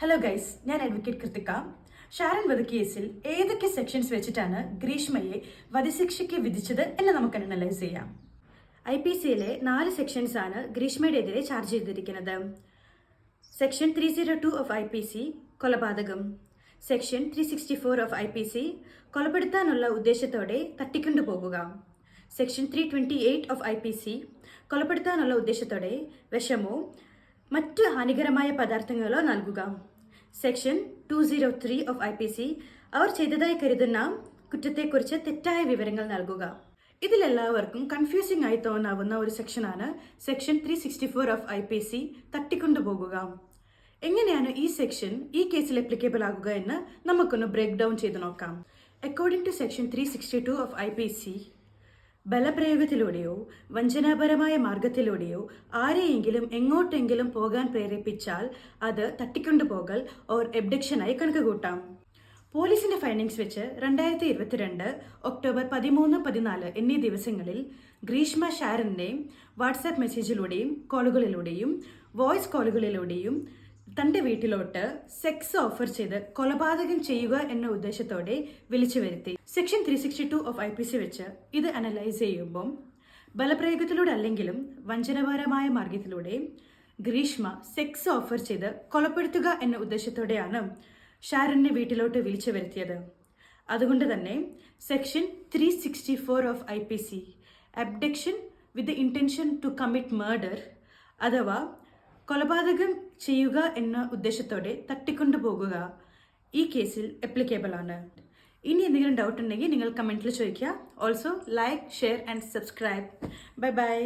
Hello guys, ഞാൻ advocate Krithika. Sharon വധക്കേസിൽ ഏതൊക്കെ സെക്ഷൻസ് വെച്ചിട്ടാണ് ഗ്രീഷ്മയെ വധശിക്ഷയ്ക്ക് വിധിച്ചത് എന്ന് നമുക്ക് അനലൈസ് ചെയ്യാം. IPCയിലെ 4 സെക്ഷൻസ് ആണ് ഗ്രീഷ്മയുടെ എതിരെ ചാർജ് ചെയ്തിരിക്കുന്നത്. സെക്ഷൻ 302 ഓഫ് IPC കൊലപാതകം, സെക്ഷൻ 364 ഓഫ് IPC കൊലപ്പെടുത്താനുള്ള ഉദ്ദേശത്തോടെ തട്ടിക്കൊണ്ടുപോകുക, സെക്ഷൻ 328 ഓഫ് IPC കൊലപ്പെടുത്താനുള്ള ഉദ്ദേശത്തോടെ വിഷമോ മറ്റു ഹാനികരമായ പദാർത്ഥങ്ങളോ നൽകുക, സെക്ഷൻ 203 ഓഫ് IPC അവർ ചെയ്തതായി കരുതുന്ന കുറ്റത്തെക്കുറിച്ച് തെറ്റായ വിവരങ്ങൾ നൽകുക. ഇതിലെല്ലാവർക്കും കൺഫ്യൂസിംഗ് ആയി തോന്നാവുന്ന ഒരു സെക്ഷനാണ് സെക്ഷൻ 364 ഓഫ് IPC തട്ടിക്കൊണ്ടുപോകുക. എങ്ങനെയാണ് ഈ സെക്ഷൻ ഈ കേസിൽ അപ്ലിക്കബിൾ ആകുക എന്ന് നമുക്കൊന്ന് ബ്രേക്ക് ഡൗൺ ചെയ്ത് നോക്കാം. According to section 362 of IPC, ബലപ്രയോഗത്തിലൂടെയോ വഞ്ചനാപരമായ മാർഗത്തിലൂടെയോ ആരെയെങ്കിലും എങ്ങോട്ടെങ്കിലും പോകാൻ പ്രേരിപ്പിച്ചാൽ അത് തട്ടിക്കൊണ്ടുപോകൽ ഓർ എബ്ഡക്ഷനായി കണക്കുകൂട്ടാം. പോലീസിന്റെ ഫൈൻഡിങ്സ് വെച്ച് 2022 ഒക്ടോബർ 13, 14 എന്നീ ദിവസങ്ങളിൽ ഗ്രീഷ്മ ഷാരനെ വാട്സാപ്പ് മെസ്സേജിലൂടെയും കോളുകളിലൂടെയും വോയിസ് കോളുകളിലൂടെയും തന്റെ വീട്ടിലോട്ട് സെക്സ് ഓഫർ ചെയ്ത് കൊലപാതകം ചെയ്യുക എന്ന ഉദ്ദേശത്തോടെ വിളിച്ചു വരുത്തി. സെക്ഷൻ 362 ഓഫ് IPC വെച്ച് ഇത് അനലൈസ് ചെയ്യുമ്പോൾ ബലപ്രയോഗത്തിലൂടെ അല്ലെങ്കിലും വഞ്ചനപരമായ മാർഗത്തിലൂടെ ഗ്രീഷ്മ സെക്സ് ഓഫർ ചെയ്ത് കൊലപ്പെടുത്തുക എന്ന ഉദ്ദേശത്തോടെയാണ് ഷാരനെ വീട്ടിലോട്ട് വിളിച്ചു വരുത്തിയത്. അതുകൊണ്ട് തന്നെ section 364 of IPC abduction with the intention to commit murder അഥവാ കൊലപാതകം ചെയ്യുക എന്ന ഉദ്ദേശത്തോടെ തട്ടിക്കൊണ്ടുപോകുക ഈ കേസിൽ അപ്ലിക്കബിൾ ആണ്. ഇനി എന്തെങ്കിലും ഡൗട്ട് ഉണ്ടെങ്കിൽ നിങ്ങൾ കമൻറ്റിൽ ചോദിക്കുക. Also like, share and subscribe. Bye bye.